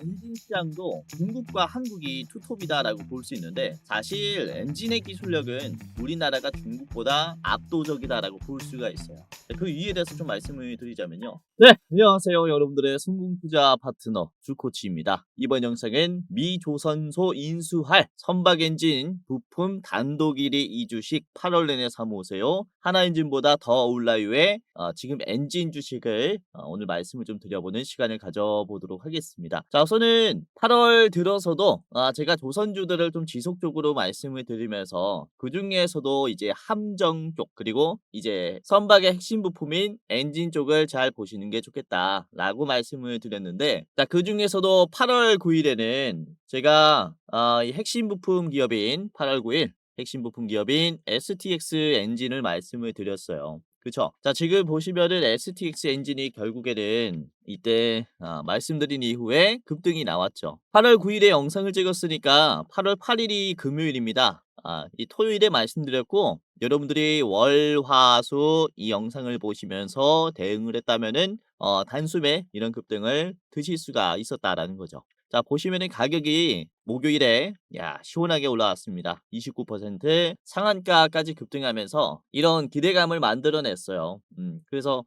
엔진 시장도 중국과 한국이 투톱이다라고 볼 수 있는데 사실 엔진의 기술력은 우리나라가 중국보다 압도적이다라고 볼 수가 있어요. 그 이유에 대해서 좀 말씀을 드리자면요. 네, 안녕하세요. 여러분들의 성공투자 파트너 주코치입니다. 이번 영상은 미 조선소 인수할 선박 엔진 부품 단독 1위 이주식 8월 내내 사모으세요. 하나엔진보다 더 올라요의 지금 엔진 주식을 오늘 말씀을 좀 드려보는 시간을 가져보도록 하겠습니다. 자, 우선은 8월 들어서도 제가 조선주들을 좀 지속적으로 말씀을 드리면서 그 중에서도 이제 함정 쪽 그리고 이제 선박의 핵심 부품인 엔진 쪽을 잘 보시는 게 좋겠다라고 말씀을 드렸는데, 자, 그 중에서도 8월 9일에는 제가 이 핵심 부품 기업인 8월 9일 핵심 부품 기업인 STX 엔진을 말씀을 드렸어요. 그쵸? 자, 지금 보시면은 STX 엔진이 결국에는 이때 말씀드린 이후에 급등이 나왔죠. 8월 9일에 영상을 찍었으니까 8월 8일이 금요일입니다. 이 토요일에 말씀드렸고, 여러분들이 월, 화, 수 이 영상을 보시면서 대응을 했다면은 단숨에 이런 급등을 드실 수가 있었다라는 거죠. 자, 보시면은 가격이 목요일에 시원하게 올라왔습니다. 29% 상한가까지 급등하면서 이런 기대감을 만들어냈어요. 그래서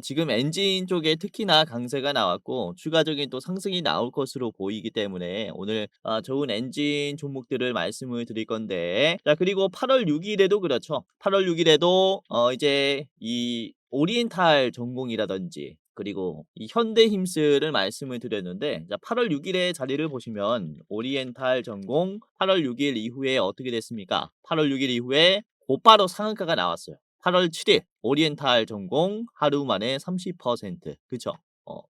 지금 엔진 쪽에 특히나 강세가 나왔고 추가적인 또 상승이 나올 것으로 보이기 때문에 오늘 좋은 엔진 종목들을 말씀을 드릴 건데, 자, 그리고 8월 6일에도 그렇죠. 8월 6일에도 이제 이 오리엔탈 전공이라든지 그리고 이 현대힘스를 말씀을 드렸는데, 자, 8월 6일의 자리를 보시면 오리엔탈 전공 8월 6일 이후에 어떻게 됐습니까? 8월 6일 이후에 곧바로 상한가가 나왔어요. 8월 7일 오리엔탈 전공 하루 만에 30%, 그쵸?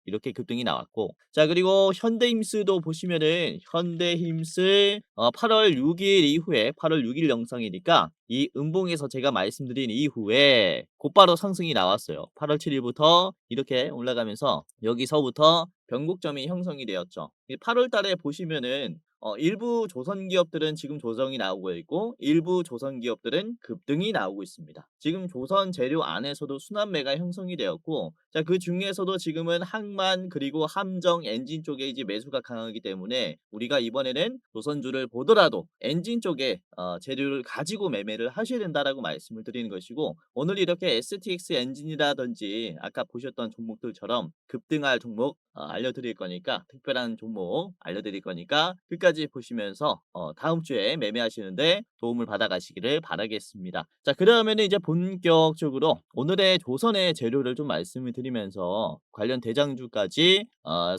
이렇게 급등이 나왔고, 자, 그리고 현대힘스도 보시면은 현대힘스 8월 6일 이후에 8월 6일 영상이니까 이 음봉에서 제가 말씀드린 이후에 곧바로 상승이 나왔어요. 8월 7일부터 이렇게 올라가면서 여기서부터 변곡점이 형성이 되었죠. 8월 달에 보시면은 일부 조선 기업들은 지금 조정이 나오고 있고 일부 조선 기업들은 급등이 나오고 있습니다. 지금 조선 재료 안에서도 순환매가 형성이 되었고, 자, 그 중에서도 지금은 항만 그리고 함정 엔진 쪽에 이제 매수가 강하기 때문에 우리가 이번에는 조선주를 보더라도 엔진 쪽에 재료를 가지고 매매를 하셔야 된다라고 말씀을 드리는 것이고, 오늘 이렇게 STX 엔진이라든지 아까 보셨던 종목들처럼 급등할 종목 알려드릴 거니까, 특별한 종목 알려드릴 거니까 끝까지 보시면서 다음 주에 매매하시는데 도움을 받아가시기를 바라겠습니다. 자, 그러면은 이제 본격적으로 오늘의 조선의 재료를 좀 말씀을 드리면서 관련 대장주까지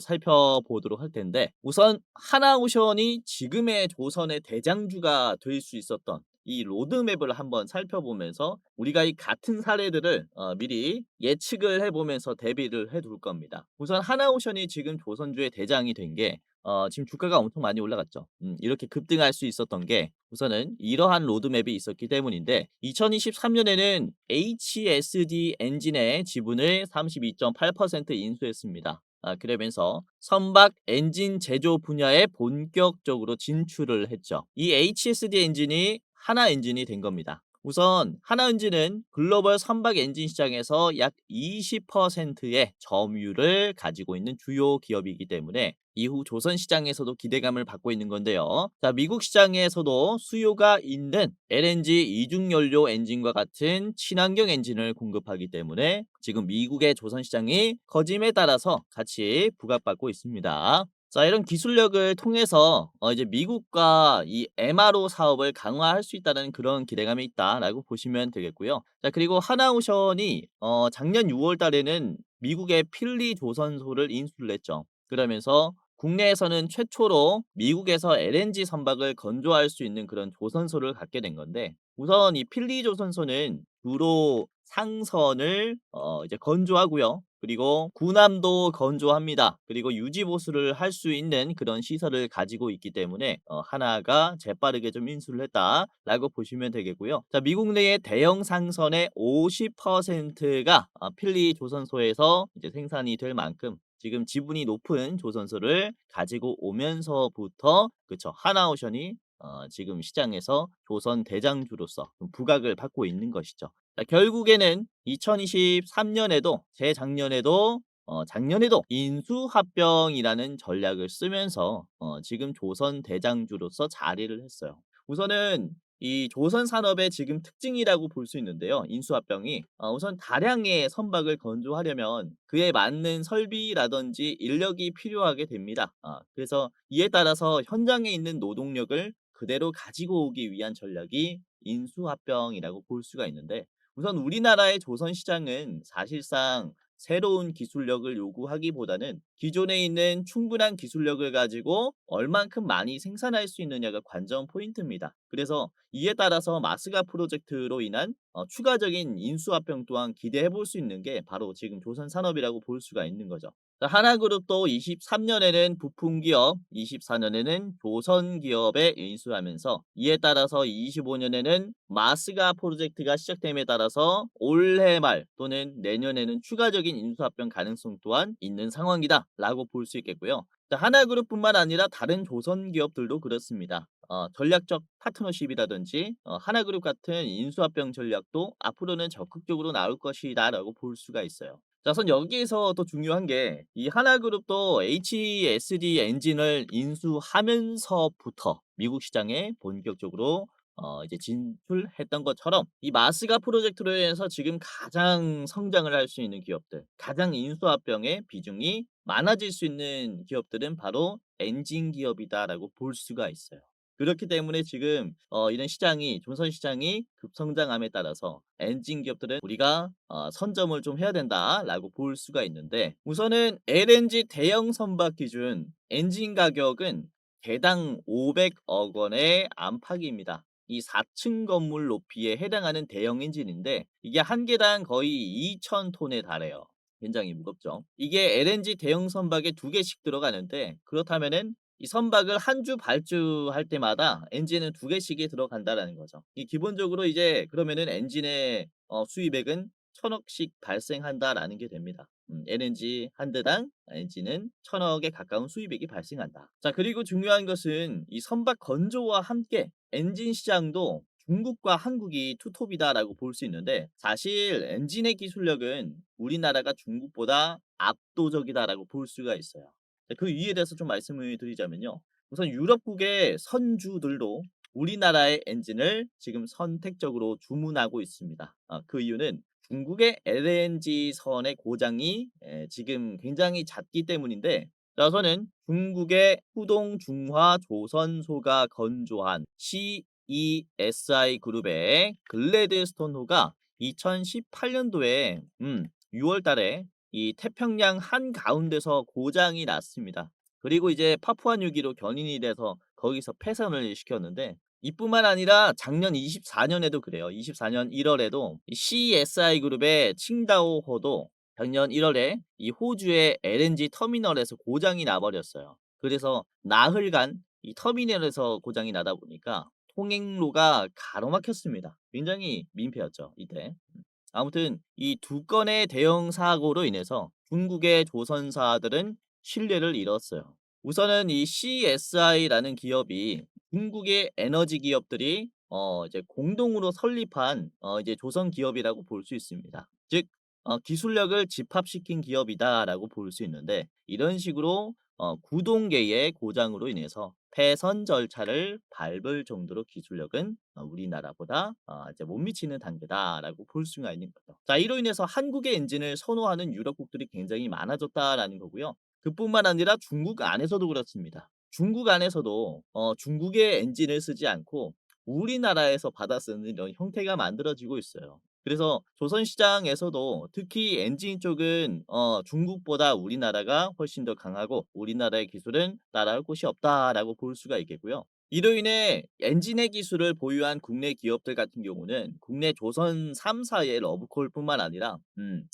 살펴보도록 할 텐데, 우선 하나오션이 지금의 조선의 대장주가 될 수 있었던 이 로드맵을 한번 살펴보면서 우리가 이 같은 사례들을 미리 예측을 해보면서 대비를 해둘 겁니다. 우선 하나오션이 지금 조선주의 대장이 된 게 지금 주가가 엄청 많이 올라갔죠. 이렇게 급등할 수 있었던 게 우선은 이러한 로드맵이 있었기 때문인데, 2023년에는 HSD 엔진의 지분을 32.8% 인수했습니다. 그러면서 선박 엔진 제조 분야에 본격적으로 진출을 했죠. 이 HSD 엔진이 하나 엔진이 된 겁니다. 우선 하나 엔진은 글로벌 선박 엔진 시장에서 약 20%의 점유율을 가지고 있는 주요 기업이기 때문에 이후 조선 시장에서도 기대감을 받고 있는 건데요. 자, 미국 시장에서도 수요가 있는 LNG 이중연료 엔진과 같은 친환경 엔진을 공급하기 때문에 지금 미국의 조선 시장이 커짐에 따라서 같이 부각받고 있습니다. 자, 이런 기술력을 통해서 이제 미국과 이 MRO 사업을 강화할 수 있다는 그런 기대감이 있다라고 보시면 되겠고요. 자, 그리고 하나오션이 작년 6월 달에는 미국의 필리 조선소를 인수를 했죠. 그러면서 국내에서는 최초로 미국에서 LNG 선박을 건조할 수 있는 그런 조선소를 갖게 된 건데, 우선 이 필리 조선소는 주로 상선을 이제 건조하고요. 그리고 군함도 건조합니다. 그리고 유지 보수를 할 수 있는 그런 시설을 가지고 있기 때문에 하나가 재빠르게 좀 인수를 했다라고 보시면 되겠고요. 자, 미국 내의 대형 상선의 50%가 필리 조선소에서 이제 생산이 될 만큼 지금 지분이 높은 조선소를 가지고 오면서부터, 그쵸, 하나오션이 지금 시장에서 조선 대장주로서 좀 부각을 받고 있는 것이죠. 자, 결국에는 2023년에도 재작년에도 작년에도 인수합병이라는 전략을 쓰면서 지금 조선 대장주로서 자리를 했어요. 우선은 이 조선 산업의 지금 특징이라고 볼 수 있는데요. 인수합병이 우선 다량의 선박을 건조하려면 그에 맞는 설비라든지 인력이 필요하게 됩니다. 그래서 이에 따라서 현장에 있는 노동력을 그대로 가지고 오기 위한 전략이 인수합병이라고 볼 수가 있는데, 우선 우리나라의 조선 시장은 사실상 새로운 기술력을 요구하기보다는 기존에 있는 충분한 기술력을 가지고 얼만큼 많이 생산할 수 있느냐가 관전 포인트입니다. 그래서 이에 따라서 마스가 프로젝트로 인한 추가적인 인수합병 또한 기대해 볼 수 있는 게 바로 지금 조선 산업이라고 볼 수가 있는 거죠. 자, 하나그룹도 23년에는 부품기업, 24년에는 조선기업에 인수하면서 이에 따라서 25년에는 마스가 프로젝트가 시작됨에 따라서 올해 말 또는 내년에는 추가적인 인수합병 가능성 또한 있는 상황이다 라고 볼 수 있겠고요. 자, 하나그룹뿐만 아니라 다른 조선기업들도 그렇습니다. 전략적 파트너십이라든지 하나그룹 같은 인수합병 전략도 앞으로는 적극적으로 나올 것이다 라고 볼 수가 있어요. 자, 우선 여기에서 또 중요한 게 이 하나그룹도 HESD 엔진을 인수하면서부터 미국 시장에 본격적으로 이제 진출했던 것처럼 이 마스가 프로젝트로 인해서 지금 가장 성장을 할 수 있는 기업들, 가장 인수합병의 비중이 많아질 수 있는 기업들은 바로 엔진 기업이다라고 볼 수가 있어요. 그렇기 때문에 지금 이런 시장이 조선 시장이 급성장함에 따라서 엔진 기업들은 우리가 선점을 좀 해야 된다라고 볼 수가 있는데, 우선은 LNG 대형 선박 기준 엔진 가격은 개당 500억 원의 안팎입니다. 이 4층 건물 높이에 해당하는 대형 엔진인데 이게 한 개당 거의 2,000톤에 달해요. 굉장히 무겁죠. 이게 LNG 대형 선박에 두 개씩 들어가는데, 그렇다면은 이 선박을 한 주 발주할 때마다 엔진은 두 개씩이 들어간다라는 거죠. 이 기본적으로 이제 그러면은 엔진의 수입액은 1,000억씩 발생한다라는 게 됩니다. LNG 한 대당 엔진은 1,000억에 가까운 수입액이 발생한다. 자, 그리고 중요한 것은 이 선박 건조와 함께 엔진 시장도 중국과 한국이 투톱이다라고 볼 수 있는데, 사실 엔진의 기술력은 우리나라가 중국보다 압도적이다라고 볼 수가 있어요. 네, 그 이유에 대해서 좀 말씀을 드리자면요. 우선 유럽국의 선주들도 우리나라의 엔진을 지금 선택적으로 주문하고 있습니다. 그 이유는 중국의 LNG 선의 고장이 지금 굉장히 잦기 때문인데, 자, 우선은 중국의 후동 중화 조선소가 건조한 CESI 그룹의 글래드스톤호가 2018년도에 6월 달에 이 태평양 한가운데서 고장이 났습니다. 그리고 이제 파푸아뉴기로 견인이 돼서 거기서 폐선을 시켰는데, 이뿐만 아니라 작년 24년에도 그래요. 24년 1월에도 CSI 그룹의 칭다오호도 작년 1월에 이 호주의 LNG 터미널에서 고장이 나버렸어요. 그래서 나흘간 이 터미널에서 고장이 나다 보니까 통행로가 가로막혔습니다. 굉장히 민폐였죠, 이때. 아무튼 이 두 건의 대형 사고로 인해서 중국의 조선사들은 신뢰를 잃었어요. 우선은 이 CSI라는 기업이 중국의 에너지 기업들이 이제 공동으로 설립한 이제 조선 기업이라고 볼 수 있습니다. 즉 기술력을 집합시킨 기업이다라고 볼 수 있는데, 이런 식으로 구동계의 고장으로 인해서 폐선 절차를 밟을 정도로 기술력은 우리나라보다 이제 못 미치는 단계다라고 볼 수가 있는 거죠. 자, 이로 인해서 한국의 엔진을 선호하는 유럽국들이 굉장히 많아졌다라는 거고요. 그뿐만 아니라 중국 안에서도 그렇습니다. 중국 안에서도 중국의 엔진을 쓰지 않고 우리나라에서 받아 쓰는 이런 형태가 만들어지고 있어요. 그래서 조선 시장에서도 특히 엔진 쪽은 중국보다 우리나라가 훨씬 더 강하고 우리나라의 기술은 따라올 곳이 없다라고 볼 수가 있겠고요. 이로 인해 엔진의 기술을 보유한 국내 기업들 같은 경우는 국내 조선 3사의 러브콜뿐만 아니라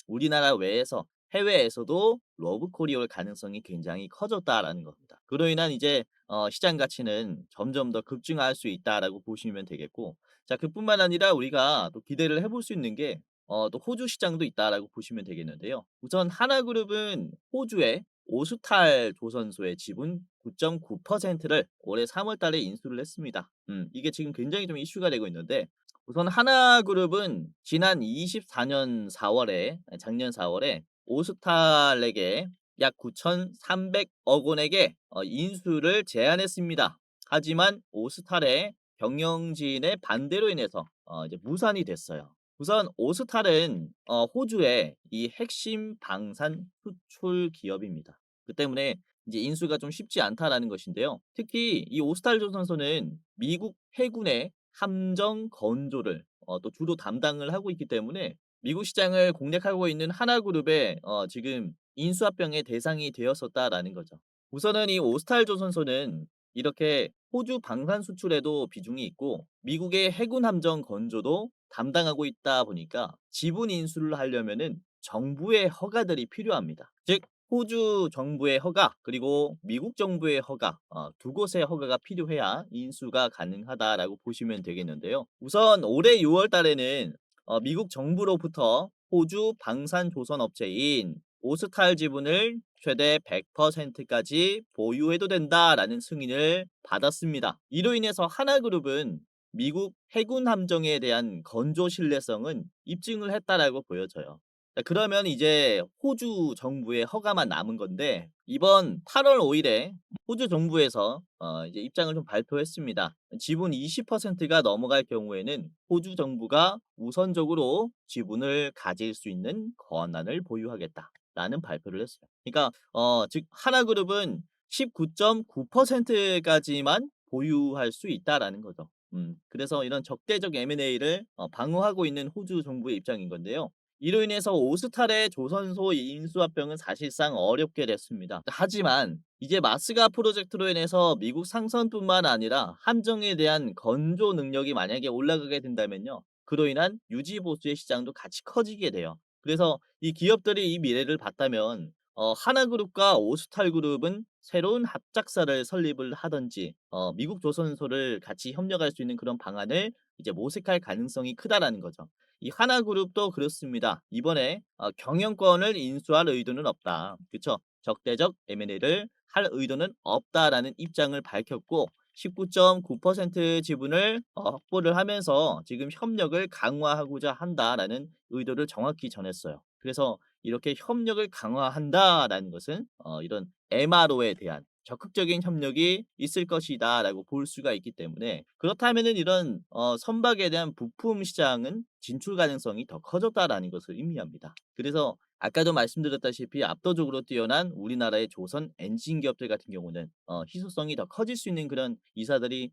우리나라 외에서 해외에서도 러브콜이 올 가능성이 굉장히 커졌다라는 겁니다. 그로 인한 이제 시장 가치는 점점 더 급증할 수 있다라고 보시면 되겠고, 자, 그뿐만 아니라 우리가 또 기대를 해볼 수 있는 게 또 호주 시장도 있다라고 보시면 되겠는데요. 우선 하나그룹은 호주의 오스탈 조선소의 지분 9.9%를 올해 3월 달에 인수를 했습니다. 이게 지금 굉장히 좀 이슈가 되고 있는데, 우선 하나그룹은 지난 24년 4월에 작년 4월에 오스탈에게 약 9,300억 원에게 인수를 제안했습니다. 하지만 오스탈의 경영진의 반대로 인해서 이제 무산이 됐어요. 우선 오스탈은 호주의 이 핵심 방산 수출 기업입니다. 그 때문에 이제 인수가 좀 쉽지 않다라는 것인데요. 특히 이 오스탈 조선소는 미국 해군의 함정 건조를 또 주로 담당을 하고 있기 때문에 미국 시장을 공략하고 있는 하나그룹의 지금 인수합병의 대상이 되었었다라는 거죠. 우선은 이 오스탈 조선소는 이렇게 호주 방산 수출에도 비중이 있고 미국의 해군 함정 건조도 담당하고 있다 보니까 지분 인수를 하려면은 정부의 허가들이 필요합니다. 즉 호주 정부의 허가 그리고 미국 정부의 허가 두 곳의 허가가 필요해야 인수가 가능하다라고 보시면 되겠는데요. 우선 올해 6월 달에는 미국 정부로부터 호주 방산 조선 업체인 오스탈 지분을 최대 100%까지 보유해도 된다라는 승인을 받았습니다. 이로 인해서 하나그룹은 미국 해군 함정에 대한 건조 신뢰성은 입증을 했다라고 보여져요. 자, 그러면 이제 호주 정부의 허가만 남은 건데 이번 8월 5일에 호주 정부에서 이제 입장을 좀 발표했습니다. 지분 20%가 넘어갈 경우에는 호주 정부가 우선적으로 지분을 가질 수 있는 권한을 보유하겠다라는 발표를 했어요. 그러니까 즉 하나그룹은 19.9%까지만 보유할 수 있다라는 거죠. 그래서 이런 적대적 M&A를 방어하고 있는 호주 정부의 입장인 건데요. 이로 인해서 오스탈의 조선소 인수합병은 사실상 어렵게 됐습니다. 하지만 이제 마스가 프로젝트로 인해서 미국 상선뿐만 아니라 함정에 대한 건조 능력이 만약에 올라가게 된다면요. 그로 인한 유지 보수의 시장도 같이 커지게 돼요. 그래서 이 기업들이 이 미래를 봤다면 하나그룹과 오스탈그룹은 새로운 합작사를 설립을 하든지 미국 조선소를 같이 협력할 수 있는 그런 방안을 이제 모색할 가능성이 크다라는 거죠. 이 하나그룹도 그렇습니다. 이번에 경영권을 인수할 의도는 없다. 그쵸? 적대적 M&A를 할 의도는 없다라는 입장을 밝혔고 19.9% 지분을 확보를 하면서 지금 협력을 강화하고자 한다라는 의도를 정확히 전했어요. 그래서 이렇게 협력을 강화한다라는 것은 이런 MRO에 대한 적극적인 협력이 있을 것이다라고 볼 수가 있기 때문에 그렇다면은 이런 선박에 대한 부품 시장은 진출 가능성이 더 커졌다라는 것을 의미합니다. 그래서 아까도 말씀드렸다시피 압도적으로 뛰어난 우리나라의 조선 엔진 기업들 같은 경우는 희소성이 더 커질 수 있는 그런 기사들이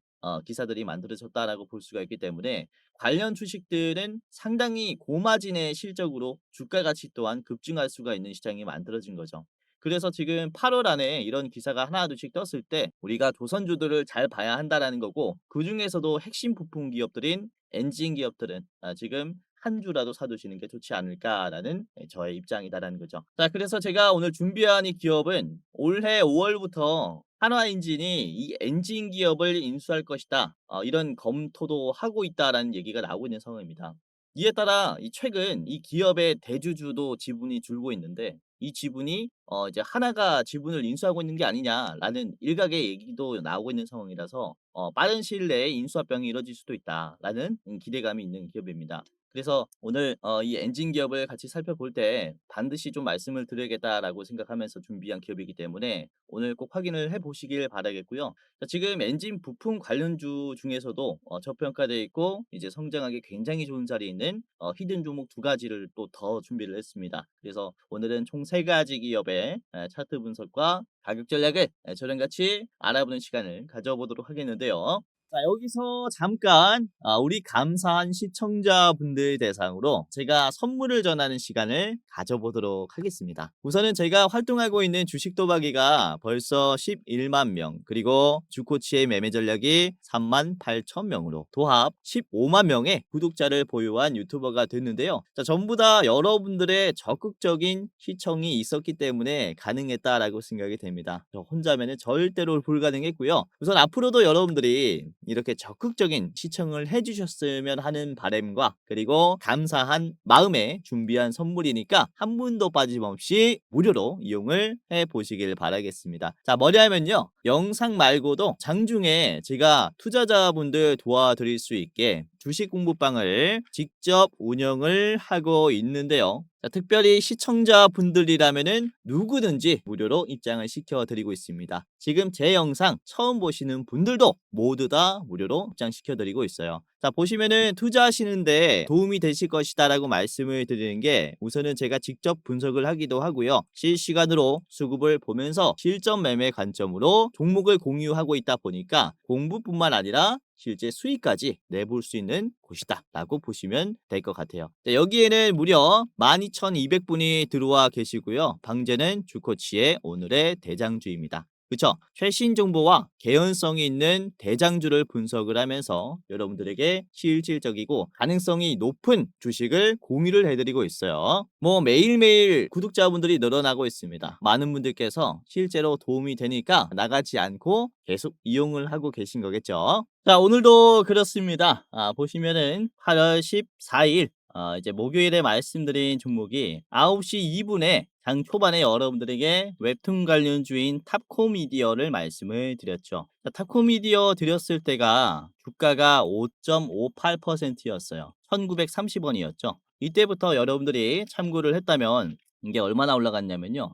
만들어졌다라고 볼 수가 있기 때문에 관련 주식들은 상당히 고마진의 실적으로 주가 가치 또한 급증할 수가 있는 시장이 만들어진 거죠. 그래서 지금 8월 안에 이런 기사가 하나둘씩 떴을 때 우리가 조선주들을 잘 봐야 한다라는 거고 그중에서도 핵심 부품 기업들인 엔진 기업들은 지금 한 주라도 사두시는 게 좋지 않을까라는 저의 입장이다라는 거죠. 자, 그래서 제가 오늘 준비한 이 기업은 올해 5월부터 한화엔진이 이 엔진 기업을 인수할 것이다. 이런 검토도 하고 있다라는 얘기가 나오고 있는 상황입니다. 이에 따라 이 최근 이 기업의 대주주도 지분이 줄고 있는데 이 지분이 이제 하나가 지분을 인수하고 있는 게 아니냐라는 일각의 얘기도 나오고 있는 상황이라서 빠른 시일 내에 인수합병이 이뤄질 수도 있다라는 기대감이 있는 기업입니다. 그래서 오늘 이 엔진 기업을 같이 살펴볼 때 반드시 좀 말씀을 드려야겠다라고 생각하면서 준비한 기업이기 때문에 오늘 꼭 확인을 해 보시길 바라겠고요. 자, 지금 엔진 부품 관련주 중에서도 저평가되어 있고 이제 성장하기 굉장히 좋은 자리에 있는 히든 종목 두 가지를 또 더 준비를 했습니다. 그래서 오늘은 총 세 가지 기업의 차트 분석과 가격 전략을 저랑 같이 알아보는 시간을 가져보도록 하겠는데요. 자, 여기서 잠깐 우리 감사한 시청자분들 대상으로 제가 선물을 전하는 시간을 가져보도록 하겠습니다. 우선은 제가 활동하고 있는 주식 도박이가 벌써 11만 명 그리고 주코치의 매매 전략이 3만 8천 명으로 도합 15만 명의 구독자를 보유한 유튜버가 됐는데요. 자, 전부 다 여러분들의 적극적인 시청이 있었기 때문에 가능했다라고 생각이 됩니다. 저 혼자면은 절대로 불가능했고요. 우선 앞으로도 여러분들이 이렇게 적극적인 시청을 해주셨으면 하는 바람과 그리고 감사한 마음에 준비한 선물이니까 한 분도 빠짐없이 무료로 이용을 해보시길 바라겠습니다. 자, 뭐냐면요. 영상 말고도 장중에 제가 투자자분들 도와드릴 수 있게 주식 공부방을 직접 운영을 하고 있는데요. 자, 특별히 시청자분들이라면은 누구든지 무료로 입장을 시켜드리고 있습니다. 지금 제 영상 처음 보시는 분들도 모두 다 무료로 입장시켜드리고 있어요. 자, 보시면은 투자하시는데 도움이 되실 것이다라고 말씀을 드리는 게 우선은 제가 직접 분석을 하기도 하고요. 실시간으로 수급을 보면서 실전 매매 관점으로 종목을 공유하고 있다 보니까 공부뿐만 아니라 실제 수익까지 내볼 수 있는 곳이다 라고 보시면 될 것 같아요. 자, 여기에는 무려 12,200분이 들어와 계시고요. 방제는 주코치의 오늘의 대장주입니다. 그쵸? 최신 정보와 개연성이 있는 대장주를 분석을 하면서 여러분들에게 실질적이고 가능성이 높은 주식을 공유를 해드리고 있어요. 뭐 매일매일 구독자분들이 늘어나고 있습니다. 많은 분들께서 실제로 도움이 되니까 나가지 않고 계속 이용을 하고 계신 거겠죠. 자, 오늘도 그렇습니다. 보시면은 8월 14일 이제 목요일에 말씀드린 종목이 9시 2분에 장 초반에 여러분들에게 웹툰 관련주인 탑코미디어를 말씀을 드렸죠. 자, 탑코미디어 드렸을 때가 주가가 5.58%였어요. 1930원이었죠. 이때부터 여러분들이 참고를 했다면 이게 얼마나 올라갔냐면요.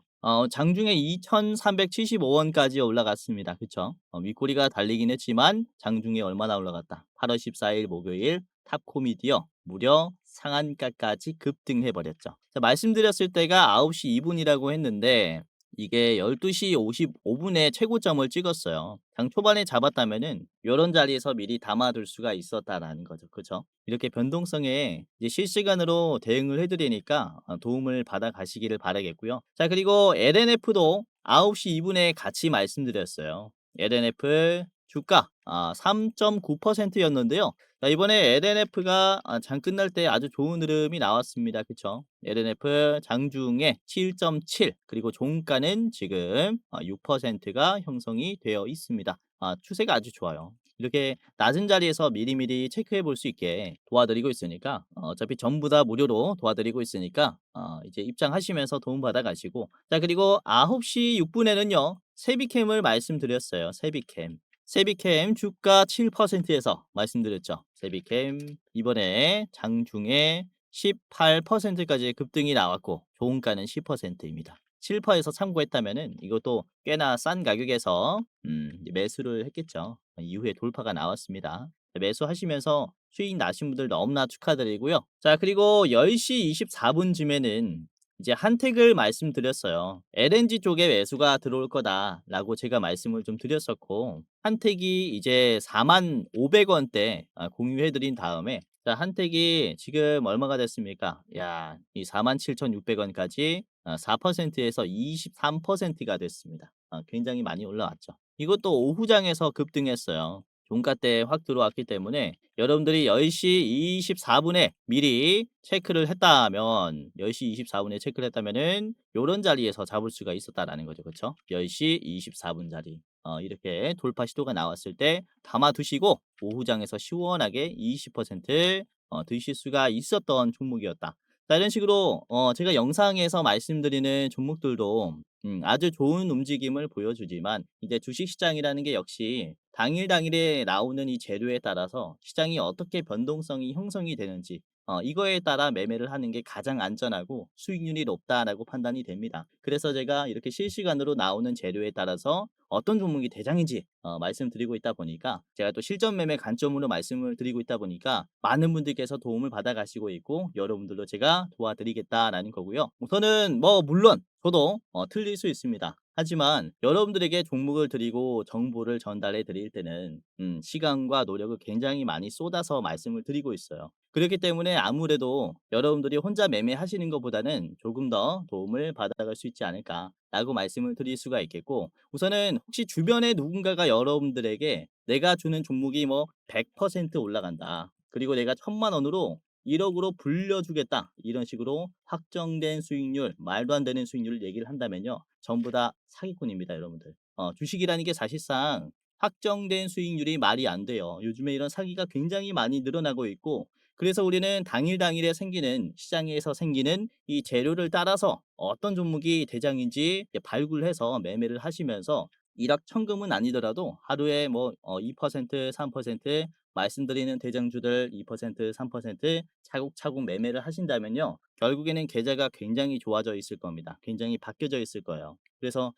장중에 2,375원까지 올라갔습니다. 그쵸? 윗꼬리가 달리긴 했지만 장중에 얼마나 올라갔다. 8월 14일 목요일 탑코미디어 무려 상한가까지 급등해버렸죠. 자, 말씀드렸을 때가 9시 2분이라고 했는데 이게 12시 55분에 최고점을 찍었어요. 장 초반에 잡았다면은 이런 자리에서 미리 담아둘 수가 있었다라는 거죠. 그렇죠? 이렇게 변동성에 이제 실시간으로 대응을 해드리니까 도움을 받아 가시기를 바라겠고요. 자, 그리고 LNF도 9시 2분에 같이 말씀드렸어요. LNF 주가 3.9%였는데요. 자, 이번에 LNF가 장 끝날 때 아주 좋은 흐름이 나왔습니다. 그쵸? LNF 장중에 7.7 그리고 종가는 지금 6%가 형성이 되어 있습니다. 추세가 아주 좋아요. 이렇게 낮은 자리에서 미리미리 체크해 볼 수 있게 도와드리고 있으니까 어차피 전부 다 무료로 도와드리고 있으니까 이제 입장하시면서 도움받아 가시고 자, 그리고 9시 6분에는요. 세비캠을 말씀드렸어요. 세비캠 주가 7%에서 말씀드렸죠. 세비캠 이번에 장중에 18%까지 급등이 나왔고 종가는 10%입니다. 7%에서 참고했다면은 이것도 꽤나 싼 가격에서 이제 매수를 했겠죠. 이후에 돌파가 나왔습니다. 매수하시면서 수익 나신 분들 너무나 축하드리고요. 자, 그리고 10시 24분쯤에는 이제 한택을 말씀드렸어요. LNG 쪽에 매수가 들어올 거다라고 제가 말씀을 좀 드렸었고 한택이 이제 45,500원대 공유해드린 다음에 자, 한택이 지금 얼마가 됐습니까? 야, 이 47,600원까지 4%에서 23%가 됐습니다. 굉장히 많이 올라왔죠. 이것도 오후장에서 급등했어요. 종가 때 확 들어왔기 때문에 여러분들이 10시 24분에 미리 체크를 했다면 10시 24분에 체크를 했다면은 요런 자리에서 잡을 수가 있었다라는 거죠. 그렇죠? 10시 24분 자리. 이렇게 돌파 시도가 나왔을 때 담아 두시고 오후장에서 시원하게 20% 드실 수가 있었던 종목이었다. 자, 이런 식으로 제가 영상에서 말씀드리는 종목들도 아주 좋은 움직임을 보여주지만 이제 주식시장이라는 게 역시 당일 당일에 나오는 이 재료에 따라서 시장이 어떻게 변동성이 형성이 되는지 이거에 따라 매매를 하는 게 가장 안전하고 수익률이 높다라고 판단이 됩니다. 그래서 제가 이렇게 실시간으로 나오는 재료에 따라서 어떤 종목이 대장인지 말씀드리고 있다 보니까 제가 또 실전 매매 관점으로 말씀을 드리고 있다 보니까 많은 분들께서 도움을 받아 가시고 있고 여러분들도 제가 도와드리겠다라는 거고요. 우선은 뭐 물론 저도 틀릴 수 있습니다. 하지만 여러분들에게 종목을 드리고 정보를 전달해 드릴 때는 시간과 노력을 굉장히 많이 쏟아서 말씀을 드리고 있어요. 그렇기 때문에 아무래도 여러분들이 혼자 매매하시는 것보다는 조금 더 도움을 받아갈 수 있지 않을까라고 말씀을 드릴 수가 있겠고 우선은 혹시 주변에 누군가가 여러분들에게 내가 주는 종목이 뭐 100% 올라간다. 그리고 내가 1,000만 원으로 1억으로 불려주겠다. 이런 식으로 확정된 수익률, 말도 안 되는 수익률을 얘기를 한다면요. 전부 다 사기꾼입니다, 여러분들. 주식이라는 게 사실상 확정된 수익률이 말이 안 돼요. 요즘에 이런 사기가 굉장히 많이 늘어나고 있고 그래서 우리는 당일 당일에 생기는 시장에서 생기는 이 재료를 따라서 어떤 종목이 대장인지 발굴해서 매매를 하시면서 일확천금은 아니더라도 하루에 뭐 2%, 3% 말씀드리는 대장주들 2%, 3% 차곡차곡 매매를 하신다면요. 결국에는 계좌가 굉장히 좋아져 있을 겁니다. 굉장히 바뀌어져 있을 거예요. 그래서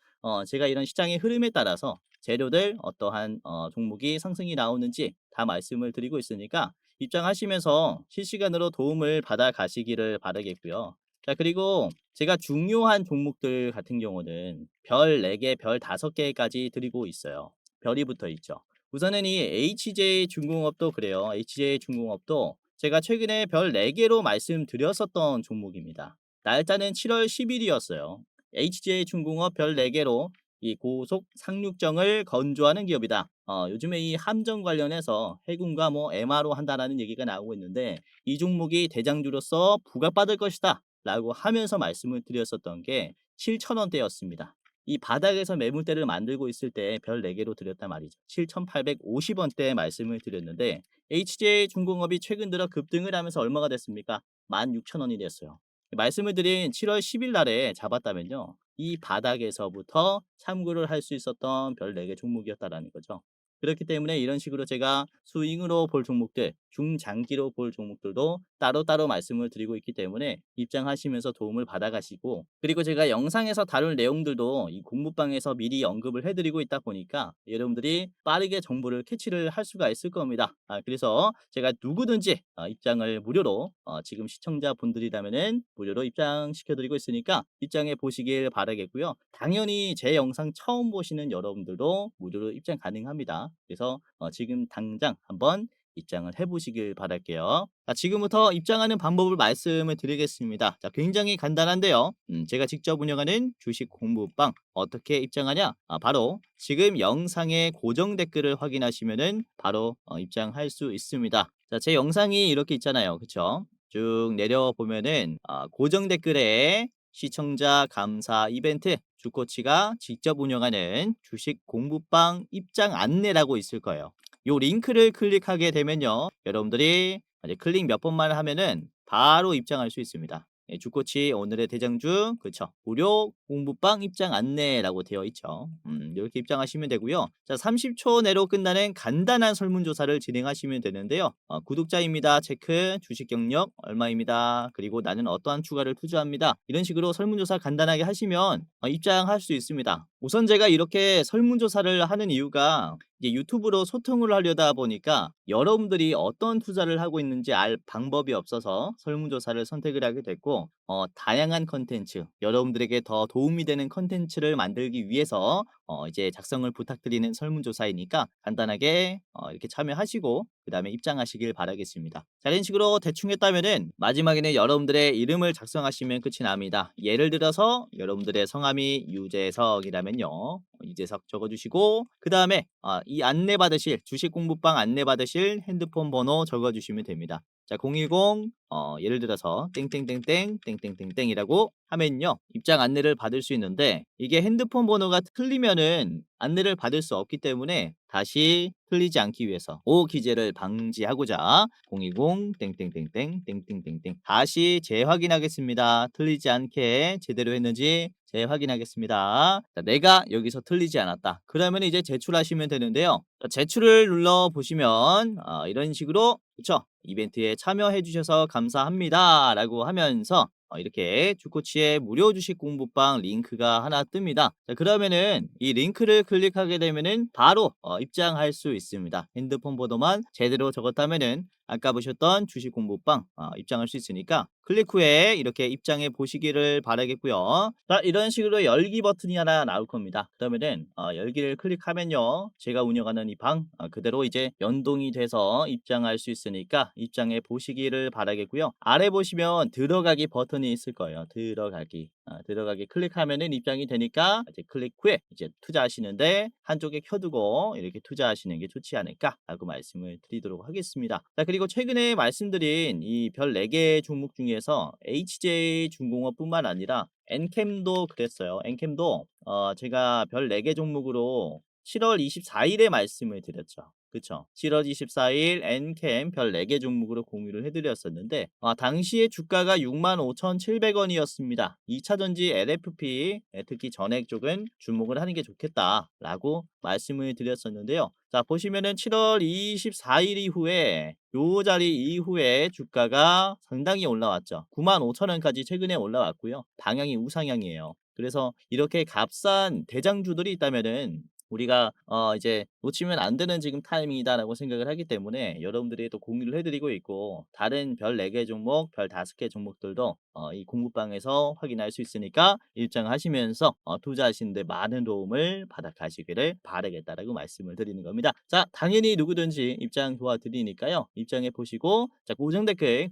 제가 이런 시장의 흐름에 따라서 재료들 어떠한 종목이 상승이 나오는지 다 말씀을 드리고 있으니까 입장하시면서 실시간으로 도움을 받아 가시기를 바라겠고요. 자, 그리고 제가 중요한 종목들 같은 경우는 별 4개, 별 5개까지 드리고 있어요. 별이 붙어 있죠. 우선은 이 HJ 중공업도 그래요. HJ 중공업도 제가 최근에 별 4개로 말씀드렸었던 종목입니다. 날짜는 7월 10일이었어요. HJ 중공업 별 4개로 이 고속 상륙정을 건조하는 기업이다. 요즘에 이 함정 관련해서 해군과 뭐 MRO 한다라는 얘기가 나오고 있는데 이 종목이 대장주로서 부각받을 것이다. 라고 하면서 말씀을 드렸었던 게 7,000원대였습니다. 이 바닥에서 매물대를 만들고 있을 때 별 4개로 드렸단 말이죠. 7,850원대에 말씀을 드렸는데 HJ 중공업이 최근 들어 급등을 하면서 얼마가 됐습니까? 16,000원이 됐어요. 말씀을 드린 7월 10일 날에 잡았다면요. 이 바닥에서부터 참고를 할 수 있었던 별 4개 종목이었다라는 거죠. 그렇기 때문에 이런 식으로 제가 스윙으로 볼 종목들, 중장기로 볼 종목들도 따로따로 말씀을 드리고 있기 때문에 입장하시면서 도움을 받아가시고, 그리고 제가 영상에서 다룰 내용들도 이 공부방에서 미리 언급을 해드리고 있다 보니까 여러분들이 빠르게 정보를 캐치를 할 수가 있을 겁니다. 그래서 제가 누구든지 입장을 무료로 지금 시청자분들이라면은 무료로 입장시켜드리고 있으니까 입장해 보시길 바라겠고요. 당연히 제 영상 처음 보시는 여러분들도 무료로 입장 가능합니다. 그래서 지금 당장 한번 입장을 해보시길 바랄게요. 자, 지금부터 입장하는 방법을 말씀을 드리겠습니다. 자, 굉장히 간단한데요. 제가 직접 운영하는 주식 공부방 어떻게 입장하냐? 바로 지금 영상의 고정 댓글을 확인하시면은 바로 입장할 수 있습니다. 자, 제 영상이 이렇게 있잖아요. 그쵸? 쭉 내려보면은 고정 댓글에 시청자 감사 이벤트 주코치가 직접 운영하는 주식 공부방 입장 안내라고 있을 거예요. 요 링크를 클릭하게 되면요. 여러분들이 이제 클릭 몇 번만 하면은 바로 입장할 수 있습니다. 주코치 오늘의 대장주 그쵸 무료 공부방 입장 안내라고 되어 있죠. 이렇게 입장하시면 되고요. 자, 30초 내로 끝나는 간단한 설문조사를 진행하시면 되는데요. 구독자입니다 체크, 주식 경력 얼마입니다, 그리고 나는 어떠한 추가를 투자합니다, 이런 식으로 설문조사 간단하게 하시면 입장할 수 있습니다. 우선 제가 이렇게 설문조사를 하는 이유가 이제 유튜브로 소통을 하려다 보니까 여러분들이 어떤 투자를 하고 있는지 알 방법이 없어서 설문조사를 선택을 하게 됐고, 다양한 컨텐츠, 여러분들에게 더 도움이 되는 컨텐츠를 만들기 위해서 이제 작성을 부탁드리는 설문조사이니까 간단하게 이렇게 참여하시고 그 다음에 입장하시길 바라겠습니다. 자, 이런 식으로 대충 했다면은 마지막에는 여러분들의 이름을 작성하시면 끝이 납니다. 예를 들어서 여러분들의 성함이 유재석이라면요. 유재석 적어주시고 그 다음에 이 안내 받으실 주식 공부방 안내 받으실 핸드폰 번호 적어주시면 됩니다. 자, 010 예를 들어서 땡땡땡땡 땡땡땡땡이라고 하면요. 입장 안내를 받을 수 있는데 이게 핸드폰 번호가 틀리면은 안내를 받을 수 없기 때문에 다시 틀리지 않기 위해서 오 기재를 방지하고자 020 땡땡땡땡 땡땡땡땡 다시 재확인하겠습니다. 틀리지 않게 제대로 했는지 재확인하겠습니다. 자, 내가 여기서 틀리지 않았다. 그러면 이제 제출하시면 되는데요. 자, 제출을 눌러 보시면 이런 식으로 그쵸? 이벤트에 참여해 주셔서 감사합니다 라고 하면서 이렇게 주코치의 무료 주식 공부방 링크가 하나 뜹니다. 자, 그러면은 이 링크를 클릭하게 되면은 바로 입장할 수 있습니다. 핸드폰 번호만 제대로 적었다면은 아까 보셨던 주식 공부방 입장할 수 있으니까 클릭 후에 이렇게 입장해 보시기를 바라겠고요. 자, 이런 식으로 열기 버튼이 하나 나올 겁니다. 그러면은 열기를 클릭하면요. 제가 운영하는 이 방 그대로 이제 연동이 돼서 입장할 수 있으니까 입장해 보시기를 바라겠고요. 아래 보시면 들어가기 버튼이 있을 거예요. 들어가기. 들어가기 클릭하면은 입장이 되니까 이제 클릭 후에 이제 투자하시는데 한쪽에 켜두고 이렇게 투자하시는 게 좋지 않을까라고 말씀을 드리도록 하겠습니다. 자, 그리고 최근에 말씀드린 이 별 4개 종목 중에서 HJ 중공업뿐만 아니라 엔캠도 그랬어요. 엔캠도 제가 별 4개 종목으로 7월 24일에 말씀을 드렸죠. 그쵸. 7월 24일 엔캠 별 4개 종목으로 공유를 해드렸었는데 당시에 주가가 65,700원이었습니다. 2차전지 LFP 특히 전액 쪽은 주목을 하는 게 좋겠다라고 말씀을 드렸었는데요. 자 보시면은 7월 24일 이후에 요 자리 이후에 주가가 상당히 올라왔죠. 95,000원까지 최근에 올라왔고요. 방향이 우상향이에요. 그래서 이렇게 값싼 대장주들이 있다면은 우리가 이제 놓치면 안 되는 지금 타이밍이다라고 생각을 하기 때문에 여러분들이 또 공유를 해드리고 있고 다른 별 4개 종목, 별 5개 종목들도 이 공부방에서 확인할 수 있으니까 입장하시면서 투자하시는 데 많은 도움을 받아 가시기를 바라겠다라고 말씀을 드리는 겁니다. 자, 당연히 누구든지 입장 도와드리니까요. 입장해 보시고 자, 고정 댓글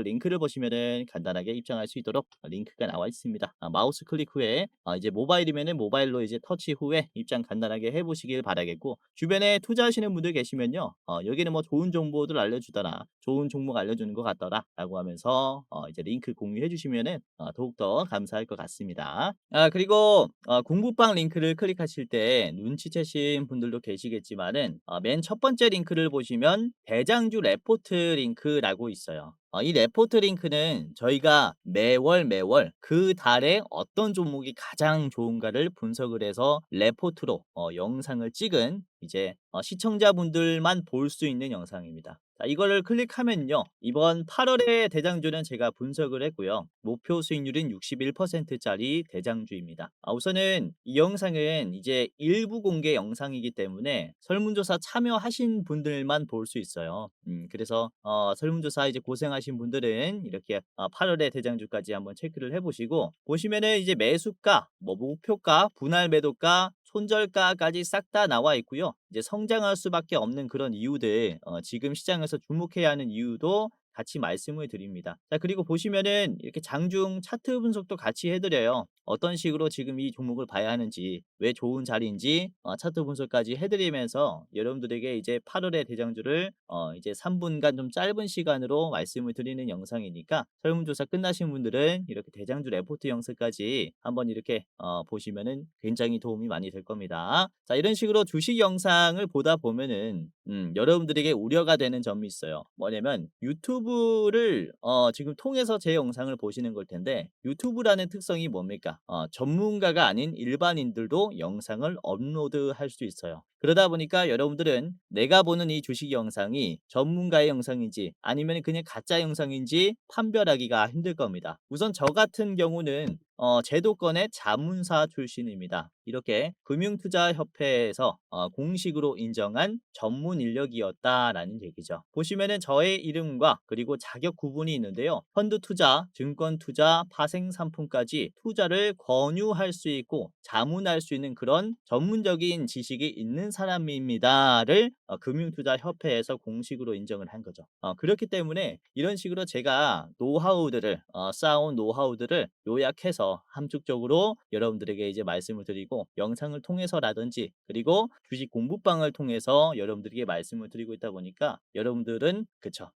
링크를 보시면은 간단하게 입장할 수 있도록 링크가 나와 있습니다. 마우스 클릭 후에 이제 모바일이면은 모바일로 이제 터치 후에 입장 간단하게 해 보시길 바라겠고 주변에 투자하시는 분들 계시면요. 여기는 뭐 좋은 정보들 알려주더라. 좋은 종목 알려주는 것 같더라라고 하면서 이제 링크 공유해 주시면은 더욱더 감사할 것 같습니다. 그리고 공부방 링크를 클릭하실 때 눈치채신 분들도 계시겠지만은 맨 첫 번째 링크를 보시면 대장주 레포트 링크라고 있어요. 이 레포트 링크는 저희가 매월 그 달에 어떤 종목이 가장 좋은가를 분석을 해서 레포트로 영상을 찍은 이제 시청자분들만 볼 수 있는 영상입니다. 자, 이거를 클릭하면요. 이번 8월의 대장주는 제가 분석을 했고요. 목표 수익률은 61%짜리 대장주입니다. 우선은 이 영상은 이제 일부 공개 영상이기 때문에 설문조사 참여하신 분들만 볼 수 있어요. 그래서 설문조사 이제 고생하신 분들은 이렇게 8월의 대장주까지 한번 체크를 해보시고 보시면은 이제 매수가, 뭐 목표가, 분할 매도가, 손절가까지 싹 다 나와 있고요. 이제 성장할 수밖에 없는 그런 이유들, 지금 시장에서 주목해야 하는 이유도 같이 말씀을 드립니다. 자, 그리고 보시면은 이렇게 장중 차트 분석도 같이 해드려요. 어떤 식으로 지금 이 종목을 봐야 하는지, 왜 좋은 자리인지 차트 분석까지 해드리면서 여러분들에게 이제 8월의 대장주를 이제 3분간 좀 짧은 시간으로 말씀을 드리는 영상이니까 설문조사 끝나신 분들은 이렇게 대장주 레포트 영상까지 한번 이렇게 보시면은 굉장히 도움이 많이 될 겁니다. 자, 이런 식으로 주식 영상을 보다 보면은 여러분들에게 우려가 되는 점이 있어요. 뭐냐면 유튜브를 지금 통해서 제 영상을 보시는 걸 텐데 유튜브라는 특성이 뭡니까? 전문가가 아닌 일반인들도 영상을 업로드할 수 있어요. 그러다 보니까 여러분들은 내가 보는 이 주식 영상이 전문가의 영상인지 아니면 그냥 가짜 영상인지 판별하기가 힘들 겁니다. 우선 저 같은 경우는 제도권의 자문사 출신입니다. 이렇게 금융투자협회에서 공식으로 인정한 전문 인력이었다라는 얘기죠. 보시면은 저의 이름과 그리고 자격 구분이 있는데요. 펀드 투자, 증권 투자, 파생 상품까지 투자를 권유할 수 있고 자문할 수 있는 그런 전문적인 지식이 있는 사람입니다를 금융투자협회에서 공식으로 인정을 한 거죠. 그렇기 때문에 이런 식으로 제가 노하우들을 쌓아온 노하우들을 요약해서 함축적으로 여러분들에게 이제 말씀을 드리고 영상을 통해서라든지 그리고 주식 공부방을 통해서 여러분들에게 말씀을 드리고 있다 보니까 여러분들은 그쵸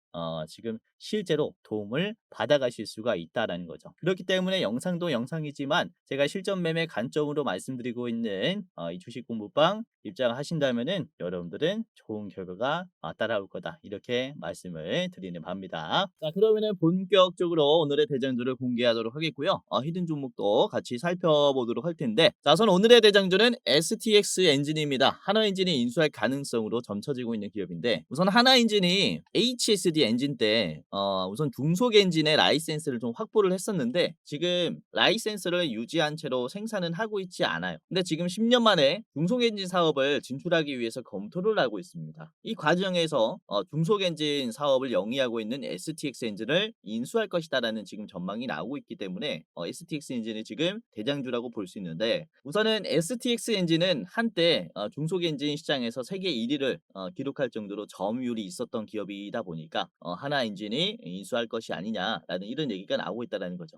지금 실제로 도움을 받아가실 수가 있다라는 거죠. 그렇기 때문에 영상도 영상이지만 제가 실전 매매 관점으로 말씀드리고 있는 이 주식 공부방 입장하신다면은 여러분들은 좋은 결과가 따라올 거다 이렇게 말씀을 드리는 바입니다. 자, 그러면은 본격적으로 오늘의 대장주를 공개하도록 하겠고요. 히든 종목도 같이 살펴보도록 할 텐데 자, 우선 오늘의 대장주는 STX 엔진입니다. 하나엔진이 인수할 가능성으로 점쳐지고 있는 기업인데 우선 하나엔진이 HSD 엔진 때 우선 중속 엔진의 라이센스를 좀 확보를 했었는데 지금 라이센스를 유지한 채로 생산은 하고 있지 않아요. 근데 지금 10년 만에 중속 엔진 사업을 진출하기 위해서 검토를 하고 있습니다. 이 과정에서 중속 엔진 사업을 영위하고 있는 STX 엔진을 인수할 것이다라는 지금 전망이 나오고 있기 때문에 STX 엔진이 지금 대장주라고 볼 수 있는데 우선은 STX 엔진은 한때 중속 엔진 시장에서 세계 1위를 기록할 정도로 점유율이 있었던 기업이다 보니까 하나 엔진이 인수할 것이 아니냐라는 이런 얘기가 나오고 있다는 거죠.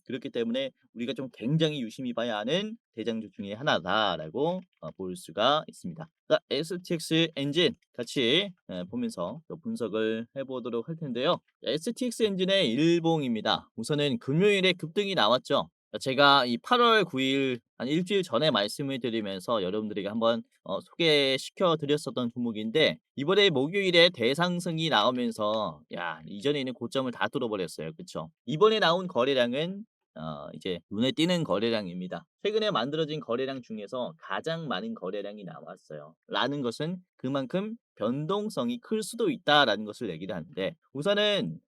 그렇기 때문에 우리가 좀 굉장히 유심히 봐야 하는 대장주 중에 하나다라고 볼 수가 있습니다. 자, STX 엔진 같이 보면서 분석을 해보도록 할 텐데요. STX 엔진의 일봉입니다. 우선은 금요일에 급등이 나왔죠. 제가 이 8월 9일 한 일 주일 전에 말씀을 드리면서 여러분들에게 한번 소개시켜 드렸었던 종목인데, 이번에 목요일에 대상승이 나오면서 야 이전에 있는 고점을 다 뚫어 버렸어요. 그쵸? 이번에 나온 거래량은 이제 눈에 띄는 거래량입니다. 최근에 만들어진 거래량 중에서 가장 많은 거래량이 나왔어요. 라는 것은 그만큼 변동성이 클 수도 있다라는 것을 얘기를 하는데, 우선은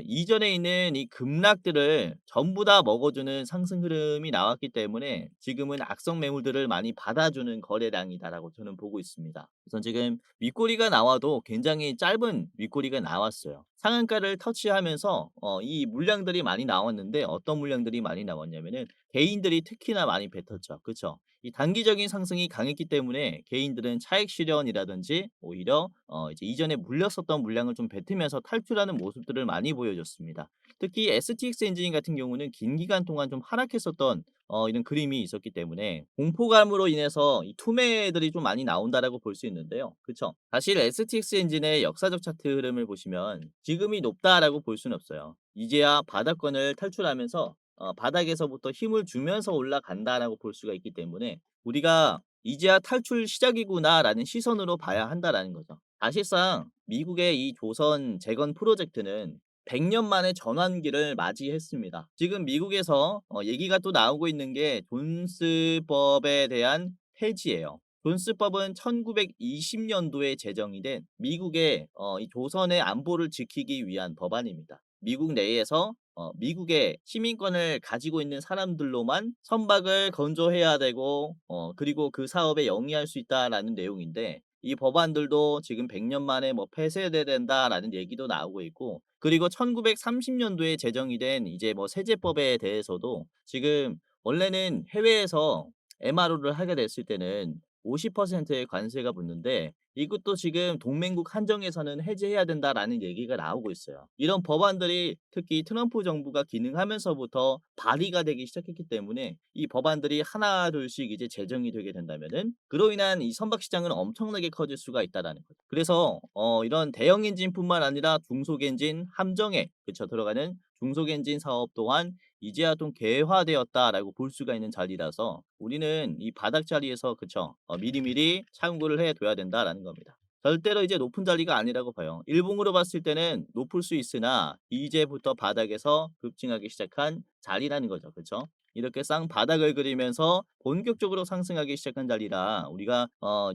이전에 있는 이 급락들을 전부 다 먹어주는 상승 흐름이 나왔기 때문에 지금은 악성 매물들을 많이 받아주는 거래량이다라고 저는 보고 있습니다. 우선 지금 윗꼬리가 나와도 굉장히 짧은 윗꼬리가 나왔어요. 상한가를 터치하면서 이 물량들이 많이 나왔는데, 어떤 물량들이 많이 나왔냐면은 개인들이 특히나 많이 뱉었죠. 그쵸? 이 단기적인 상승이 강했기 때문에 개인들은 차익 실현이라든지 오히려 이제 이전에 물렸었던 물량을 좀 뱉으면서 탈출하는 모습들을 많이 보여줬습니다. 특히 STX 엔진 같은 경우는 긴 기간 동안 좀 하락했었던 이런 그림이 있었기 때문에 공포감으로 인해서 이 투매들이 좀 많이 나온다라고 볼 수 있는데요. 그쵸? 사실 STX 엔진의 역사적 차트 흐름을 보시면 지금이 높다라고 볼 수는 없어요. 이제야 바닥권을 탈출하면서 바닥에서부터 힘을 주면서 올라간다라고 볼 수가 있기 때문에 우리가 '이제야 탈출 시작이구나.'라는 시선으로 봐야 한다라는 거죠. 사실상 미국의 이 조선 재건 프로젝트는 100년 만에 전환기를 맞이했습니다. 지금 미국에서 얘기가 또 나오고 있는 게 존스법에 대한 폐지예요. 존스법은 1920 년도에 제정이 된 미국의 이 조선의 안보를 지키기 위한 법안입니다. 미국 내에서 미국의 시민권을 가지고 있는 사람들로만 선박을 건조해야 되고 그리고 그 사업에 영위할 수 있다라는 내용인데, 이 법안들도 지금 100년 만에 뭐 폐쇄돼야 된다라는 얘기도 나오고 있고, 그리고 1930 년도에 제정이 된 이제 뭐 세제법에 대해서도 지금 원래는 해외에서 MRO를 하게 됐을 때는 50%의 관세가 붙는데, 이것도 지금 동맹국 한정에서는 해제해야 된다라는 얘기가 나오고 있어요. 이런 법안들이 특히 트럼프 정부가 기능하면서부터 발의가 되기 시작했기 때문에 이 법안들이 하나둘씩 이제 제정이 되게 된다면은 그로 인한 이 선박 시장은 엄청나게 커질 수가 있다라는 거죠. 그래서 이런 대형 엔진뿐만 아니라 중속 엔진, 함정에 그쳐 들어가는 중속 엔진 사업 또한 이제야 좀 개화되었다라고 볼 수가 있는 자리라서 우리는 이 바닥 자리에서 그쵸 미리미리 참고를 해 둬야 된다라는 겁니다. 절대로 이제 높은 자리가 아니라고 봐요. 일봉으로 봤을 때는 높을 수 있으나 이제부터 바닥에서 급증하기 시작한 자리라는 거죠. 그쵸? 이렇게 쌍바닥을 그리면서 본격적으로 상승하기 시작한 자리라 우리가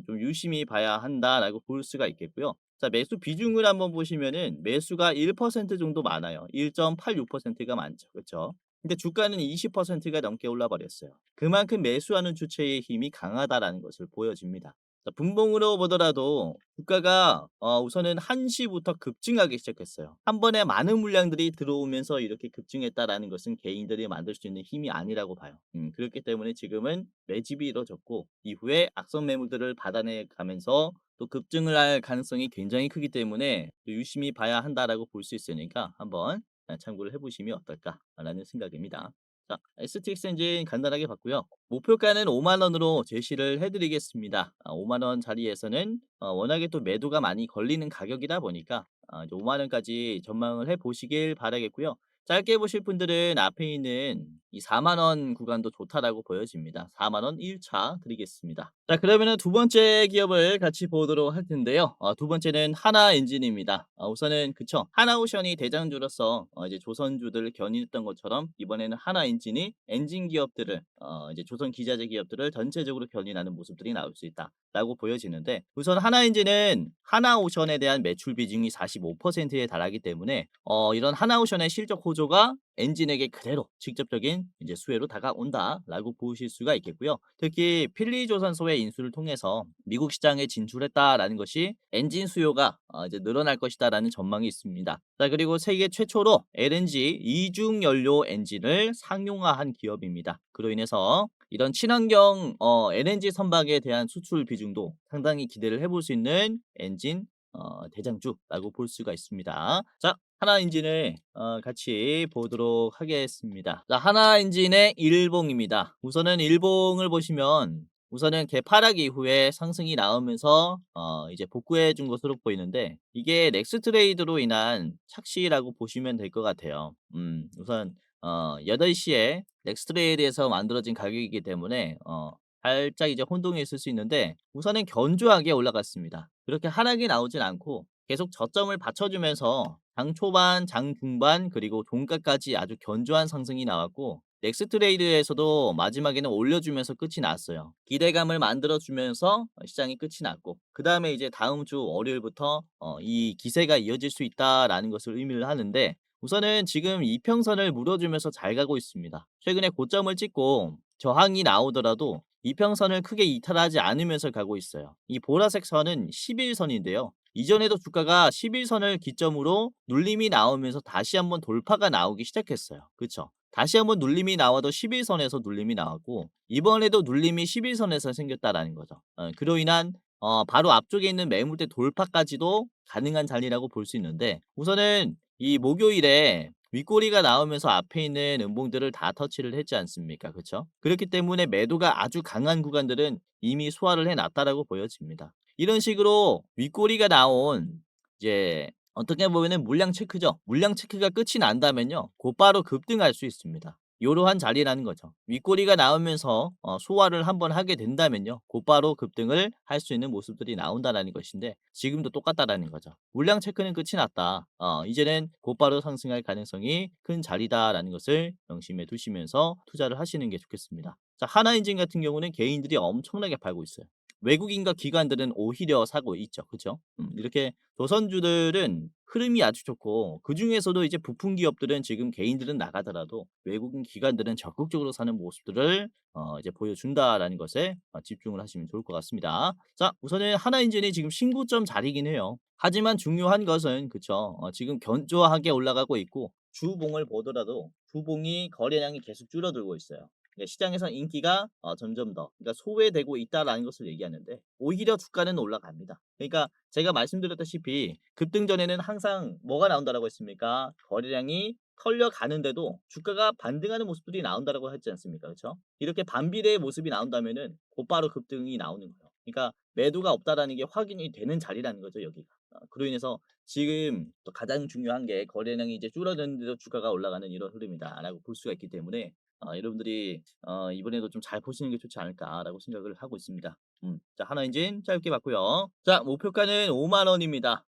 좀 유심히 봐야 한다라고 볼 수가 있겠고요. 자, 매수 비중을 한번 보시면은 매수가 1% 정도 많아요. 1.86%가 많죠. 그쵸? 근데 주가는 20%가 넘게 올라 버렸어요. 그만큼 매수하는 주체의 힘이 강하다라는 것을 보여집니다. 자, 분봉으로 보더라도 주가가 우선은 1 시부터 급증하기 시작했어요. 한 번에 많은 물량들이 들어오면서 이렇게 급증했다라는 것은 개인들이 만들 수 있는 힘이 아니라고 봐요. 그렇기 때문에 지금은 매집이 이루어졌고 이후에 악성 매물들을 받아내 가면서 또 급증을 할 가능성이 굉장히 크기 때문에 또 유심히 봐야 한다라고 볼 수 있으니까 한번 참고를 해 보시면 어떨까라는 생각입니다. 자, STX 엔진 간단하게 봤고요. 목표가는 5만 원으로 제시를 해 드리겠습니다. 5만 원 자리에서는 워낙에 또 매도가 많이 걸리는 가격이다 보니까 이제 5만 원까지 전망을 해 보시길 바라겠고요. 짧게 보실 분들은 앞에 있는 이 4만 원 구간도 좋다라고 보여집니다. 4만 원 1차 드리겠습니다. 자, 그러면은 두 번째 기업을 같이 보도록 할 텐데요. 두 번째는 하나엔진입니다. 우선은 그쵸. 하나오션이 대장주로서 이제 조선주들을 견인했던 것처럼 이번에는 하나엔진이 엔진 기업들을 이제 조선 기자재 기업들을 전체적으로 견인하는 모습들이 나올 수 있다라고 보여지는데, 우선 하나엔진은 하나오션에 대한 매출 비중이 45%에 달하기 때문에 이런 하나오션의 실적 호조가 엔진에게 그대로 직접적인 이제 수혜로 다가온다라고 보실 수가 있겠고요. 특히 필리조선소의 인수를 통해서 미국 시장에 진출했다라는 것이 엔진 수요가 이제 늘어날 것이다라는 전망이 있습니다. 자, 그리고 세계 최초로 LNG 이중 연료 엔진을 상용화한 기업입니다. 그로 인해서 이런 친환경 LNG 선박에 대한 수출 비중도 상당히 기대를 해볼 수 있는 엔진 대장주라고 볼 수가 있습니다. 자, 하나엔진을 같이 보도록 하겠습니다. 자, 하나엔진의 일봉입니다. 우선은 일봉을 보시면 우선은 개파락 이후에 상승이 나오면서 이제 복구해 준 것으로 보이는데, 이게 넥스트레이드로 인한 착시라고 보시면 될 것 같아요. 우선 8시에 넥스트레일에서 만들어진 가격이기 때문에 살짝 이제 혼동이 있을 수 있는데 우선은 견조하게 올라갔습니다. 그렇게 하락이 나오진 않고 계속 저점을 받쳐주면서 장 초반, 장 중반 그리고 종가까지 아주 견조한 상승이 나왔고 넥스트레일에서도 마지막에는 올려주면서 끝이 났어요. 기대감을 만들어주면서 시장이 끝이 났고 그 다음에 이제 다음 주 월요일부터 이 기세가 이어질 수 있다라는 것을 의미를 하는데 우선은 지금 이평선을 물어주면서 잘 가고 있습니다. 최근에 고점을 찍고 저항이 나오더라도 이평선을 크게 이탈하지 않으면서 가고 있어요. 이 보라색 선은 11선인데요. 이전에도 주가가 11선을 기점으로 눌림이 나오면서 다시 한번 돌파가 나오기 시작했어요. 그쵸? 다시 한번 눌림이 나와도 11선에서 눌림이 나왔고 이번에도 눌림이 11선에서 생겼다라는 거죠. 그로 인한 바로 앞쪽에 있는 매물대 돌파까지도 가능한 자리라고 볼 수 있는데 우선은 이 목요일에 윗꼬리가 나오면서 앞에 있는 음봉들을 다 터치를 했지 않습니까? 그쵸? 그렇기 때문에 매도가 아주 강한 구간들은 이미 소화를 해 놨다라고 보여집니다. 이런 식으로 윗꼬리가 나온 이제 어떻게 보면은 물량 체크죠. 물량 체크가 끝이 난다면요. 곧바로 급등할 수 있습니다. 요러한 자리라는 거죠. 윗꼬리가 나오면서 소화를 한번 하게 된다면요. 곧바로 급등을 할 수 있는 모습들이 나온다라는 것인데 지금도 똑같다라는 거죠. 물량 체크는 끝이 났다. 이제는 곧바로 상승할 가능성이 큰 자리다라는 것을 명심해 두시면서 투자를 하시는 게 좋겠습니다. 자, 하나인증 같은 경우는 개인들이 엄청나게 팔고 있어요. 외국인과 기관들은 오히려 사고 있죠. 그죠? 이렇게 조선주들은 흐름이 아주 좋고 그중에서도 이제 부품 기업들은 지금 개인들은 나가더라도 외국인 기관들은 적극적으로 사는 모습들을 이제 보여준다라는 것에 집중을 하시면 좋을 것 같습니다. 자, 우선은 하나인전이 지금 신고점 자리긴 해요. 하지만 중요한 것은 그쵸. 지금 견조하게 올라가고 있고 주봉을 보더라도 주봉이 거래량이 계속 줄어들고 있어요. 그러니까 시장에서 인기가 점점 더 그러니까 소외되고 있다라는 것을 얘기하는데 오히려 주가는 올라갑니다. 그러니까 제가 말씀드렸다시피 급등 전에는 항상 뭐가 나온다라고 했습니까? 거래량이 털려가는데도 주가가 반등하는 모습들이 나온다라고 했지 않습니까? 그렇죠? 이렇게 반비례의 모습이 나온다면은 곧바로 급등이 나오는 거예요. 그러니까 매도가 없다라는 게 확인이 되는 자리라는 거죠, 여기가. 그로 인해서 지금 또 가장 중요한 게 거래량이 이제 줄어드는데도 주가가 올라가는 이런 흐름이다라고 볼 수가 있기 때문에 여러분들이 이번에도 좀 잘 보시는 게 좋지 않을까라고 생각을 하고 있습니다. 자, 하나 엔진 짧게 봤고요. 자, 목표가는 5만 원입니다.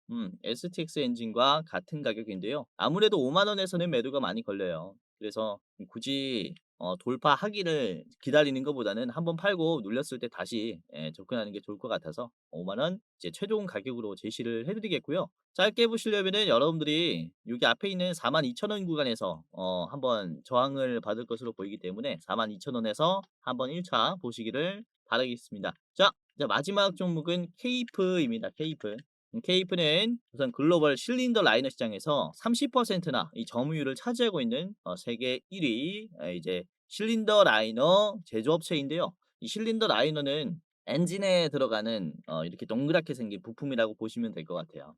STX 엔진과 같은 가격인데요. 아무래도 5만 원에서는 매도가 많이 걸려요. 그래서 굳이 돌파하기를 기다리는 것보다는 한번 팔고 눌렸을 때 다시 접근하는 게 좋을 것 같아서 5만 원 이제 최종 가격으로 제시를 해드리겠고요. 짧게 보시려면은 여러분들이 여기 앞에 있는 42,000원 구간에서 한번 저항을 받을 것으로 보이기 때문에 42,000원에서 한번 1차 보시기를 바라겠습니다. 자, 이제 마지막 종목은 케이프입니다. 케이프. 케이프는 우선 글로벌 실린더 라이너 시장에서 30%나 이 점유율을 차지하고 있는 세계 1위 이제 실린더 라이너 제조업체인데요. 이 실린더 라이너는 엔진에 들어가는 이렇게 동그랗게 생긴 부품이라고 보시면 될 것 같아요.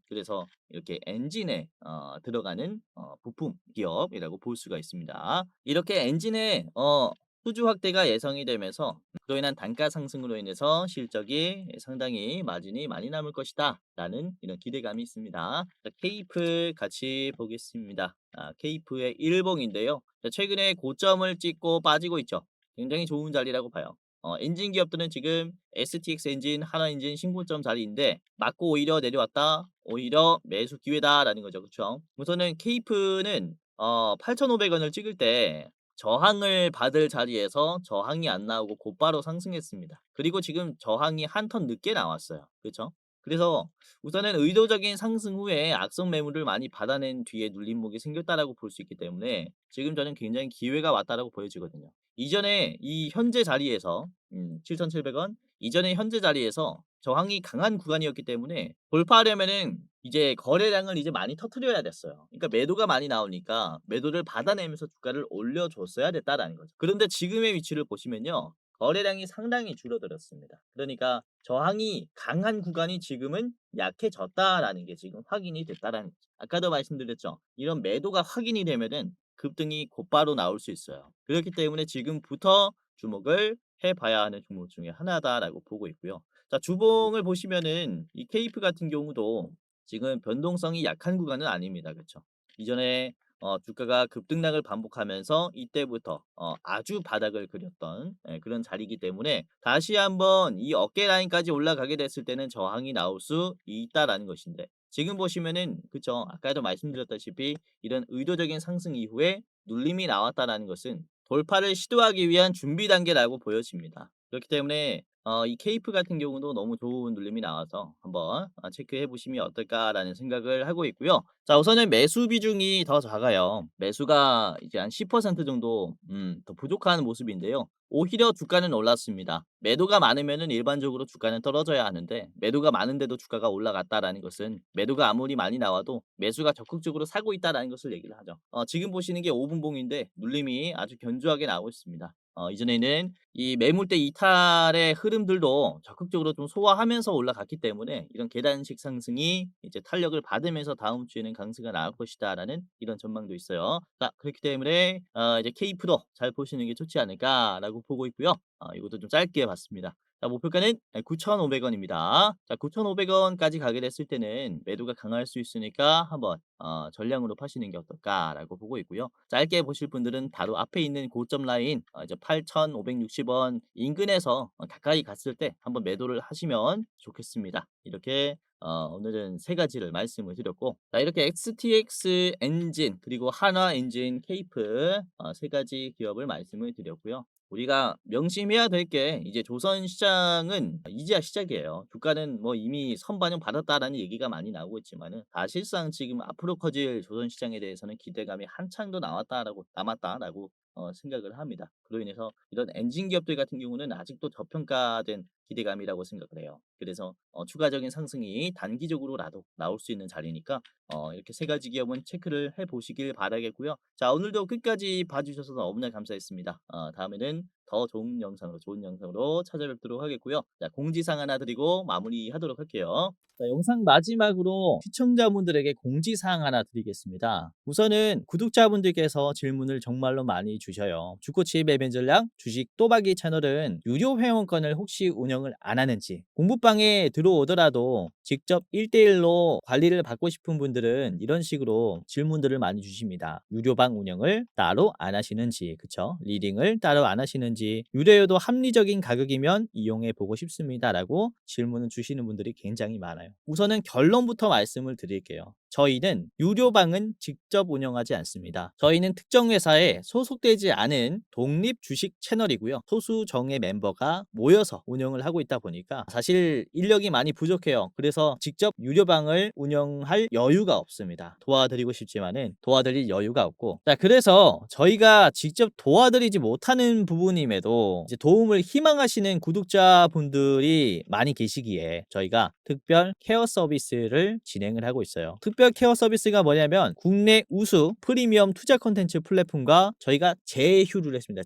그래서 이렇게 엔진에 들어가는 부품 기업이라고 볼 수가 있습니다. 이렇게 엔진에 수주 확대가 예상이 되면서 그로 인한 단가 상승으로 인해서 실적이 상당히 마진이 많이 남을 것이다 라는 이런 기대감이 있습니다. 자, 케이프 같이 보겠습니다. 케이프의 일봉인데요. 자, 최근에 고점을 찍고 빠지고 있죠. 굉장히 좋은 자리라고 봐요. 엔진 기업들은 지금 STX 엔진, 하나 엔진 신고점 자리인데 맞고 오히려 내려왔다. 오히려 매수 기회다라는 거죠. 그렇죠? 우선은 케이프는 8,500원을 찍을 때 저항을 받을 자리에서 저항이 안 나오고 곧바로 상승했습니다. 그리고 지금 저항이 한 턴 늦게 나왔어요. 그렇죠? 그래서 우선은 의도적인 상승 후에 악성 매물을 많이 받아낸 뒤에 눌림목이 생겼다라고 볼 수 있기 때문에 지금 저는 굉장히 기회가 왔다라고 보여지거든요. 이전에 이 현재 자리에서 7,700원 이전에 현재 자리에서 저항이 강한 구간이었기 때문에 돌파하려면은 이제 거래량을 이제 많이 터트려야 됐어요. 그러니까 매도가 많이 나오니까 매도를 받아내면서 주가를 올려줬어야 됐다라는 거죠. 그런데 지금의 위치를 보시면요. 거래량이 상당히 줄어들었습니다. 그러니까 저항이 강한 구간이 지금은 약해졌다라는 게 지금 확인이 됐다라는 거죠. 아까도 말씀드렸죠. 이런 매도가 확인이 되면은 급등이 곧바로 나올 수 있어요. 그렇기 때문에 지금부터 주목을 해봐야 하는 종목 중에 하나다라고 보고 있고요. 자, 주봉을 보시면은 이 케이프 같은 경우도 지금 변동성이 약한 구간은 아닙니다. 그렇죠? 이전에 주가가 급등락을 반복하면서 이때부터 아주 바닥을 그렸던 그런 자리이기 때문에 다시 한번 이 어깨 라인까지 올라가게 됐을 때는 저항이 나올 수 있다라는 것인데 지금 보시면은 그쵸 아까도 말씀드렸다시피 이런 의도적인 상승 이후에 눌림이 나왔다라는 것은 돌파를 시도하기 위한 준비 단계라고 보여집니다. 그렇기 때문에 이 케이프 같은 경우도 너무 좋은 눌림이 나와서 한번 체크해 보시면 어떨까라는 생각을 하고 있고요. 자 우선은 매수 비중이 더 작아요. 매수가 이제 한 10% 정도 더 부족한 모습인데요. 오히려 주가는 올랐습니다. 매도가 많으면은 일반적으로 주가는 떨어져야 하는데 매도가 많은데도 주가가 올라갔다라는 것은 매도가 아무리 많이 나와도 매수가 적극적으로 사고 있다라는 것을 얘기를 하죠. 지금 보시는 게 5분봉인데 눌림이 아주 견조하게 나오고 있습니다. 이전에는 이 매물대 이탈의 흐름들도 적극적으로 좀 소화하면서 올라갔기 때문에 이런 계단식 상승이 이제 탄력을 받으면서 다음 주에는 강세가 나올 것이다라는 이런 전망도 있어요. 자, 그렇기 때문에 이제 케이프도 잘 보시는 게 좋지 않을까라고 보고 있고요. 이것도 좀 짧게 봤습니다. 자, 목표가는 9,500원입니다. 자, 9,500원까지 가게 됐을 때는 매도가 강할 수 있으니까 한번 전량으로 파시는 게 어떨까라고 보고 있고요. 짧게 보실 분들은 바로 앞에 있는 고점 라인 이제 8,560원 인근에서 가까이 갔을 때 한번 매도를 하시면 좋겠습니다. 이렇게 오늘은 세 가지를 말씀을 드렸고 자 이렇게 XTX 엔진 그리고 한화 엔진 케이프 세 가지 기업을 말씀을 드렸고요. 우리가 명심해야 될 게 이제 조선 시장은 이제야 시작이에요. 주가는 뭐 이미 선반영 받았다라는 얘기가 많이 나오고 있지만은 사실상 지금 앞으로 커질 조선 시장에 대해서는 기대감이 한창 더 나왔다라고 남았다라고 생각을 합니다. 그로 인해서 이런 엔진 기업들 같은 경우는 아직도 저평가된 기대감이라고 생각을 해요. 그래서 추가적인 상승이 단기적으로라도 나올 수 있는 자리니까 이렇게 세 가지 기업은 체크를 해 보시길 바라겠고요. 자, 오늘도 끝까지 봐주셔서 너무나 감사했습니다. 다음에는 더 좋은 영상으로 찾아뵙도록 하겠고요. 자, 공지사항 하나 드리고 마무리하도록 할게요. 자, 영상 마지막으로 시청자분들에게 공지사항 하나 드리겠습니다. 우선은 구독자분들께서 질문을 정말로 많이 주셔요. 주코치 매매 전략 주식 또박이 채널은 유료 회원권을 혹시 운영을 안 하는지 공부방에 들어오더라도 직접 1대1로 관리를 받고 싶은 분들은 이런 식으로 질문들을 많이 주십니다. 유료방 운영을 따로 안 하시는지 그쵸? 리딩을 따로 안 하시는지 유료여도 합리적인 가격이면 이용해 보고 싶습니다 라고 질문을 주시는 분들이 굉장히 많아요. 우선은 결론부터 말씀을 드릴게요. 저희는 유료방은 직접 운영하지 않습니다. 저희는 특정 회사에 소속되지 않은 독립 주식 채널이고요. 소수 정예 멤버가 모여서 운영을 하고 있다 보니까 사실 인력이 많이 부족해요. 그래서 직접 유료방을 운영할 여유가 없습니다. 도와드리고 싶지만은 도와드릴 여유가 없고 자 그래서 저희가 직접 도와드리지 못하는 부분임에도 이제 도움을 희망하시는 구독자분들이 많이 계시기에 저희가 특별 케어 서비스를 진행을 하고 있어요. 특별 케어 서비스가 뭐냐면 국내 우수 프리미엄 투자 콘텐츠 플랫폼과 저희가 제휴를 했습니다.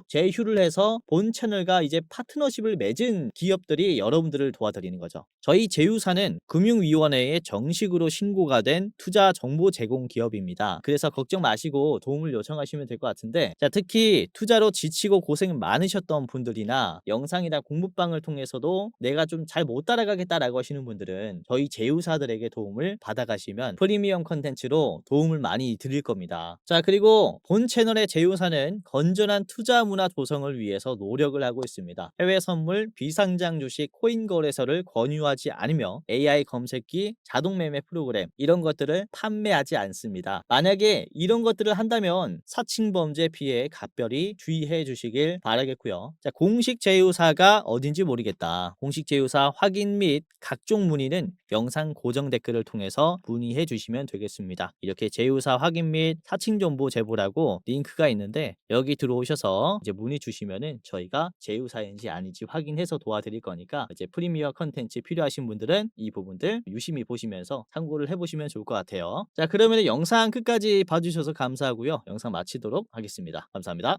제휴를 해서 본 채널과 이제 파트너십을 맺은 기업들이 여러분들을 도와드리는 거죠. 저희 제휴사는 금융위원회에 정식으로 신고가 된 투자 정보 제공 기업입니다. 그래서 걱정 마시고 도움을 요청하시면 될 것 같은데 자 특히 투자로 지치고 고생 많으셨던 분들이나 영상이나 공부방을 통해서도 내가 좀 잘 못 따라가겠다라고 하시는 분들은 저희 제휴사들에게 도움을 받아가시면 프리미엄 컨텐츠로 도움을 많이 드릴 겁니다. 자 그리고 본 채널의 제휴사는 건전한 투자 문화 조성을 위해서 노력을 하고 있습니다. 해외 선물, 비상장 주식, 코인 거래소를 권유하지 않으며 AI 검색기, 자동 매매 프로그램 이런 것들을 판매하지 않습니다. 만약에 이런 것들을 한다면 사칭범죄 피해에 각별히 주의해 주시길 바라겠고요. 자, 공식 제휴사가 어딘지 모르겠다. 공식 제휴사 확인 및 각종 문의는 영상 고정 댓글을 통해서 문의해 주시면 되겠습니다. 이렇게 제휴사 확인 및 사칭 정보 제보라고 링크가 있는데 여기 들어오셔서 이제 문의 주시면은 저희가 제휴사인지 아닌지 확인해서 도와드릴 거니까 이제 프리미어 컨텐츠 필요하신 분들은 이 부분들 유심히 보시면서 참고를 해보시면 좋을 것 같아요. 자 그러면 영상 끝까지 봐주셔서 감사하고요. 영상 마치도록 하겠습니다. 감사합니다.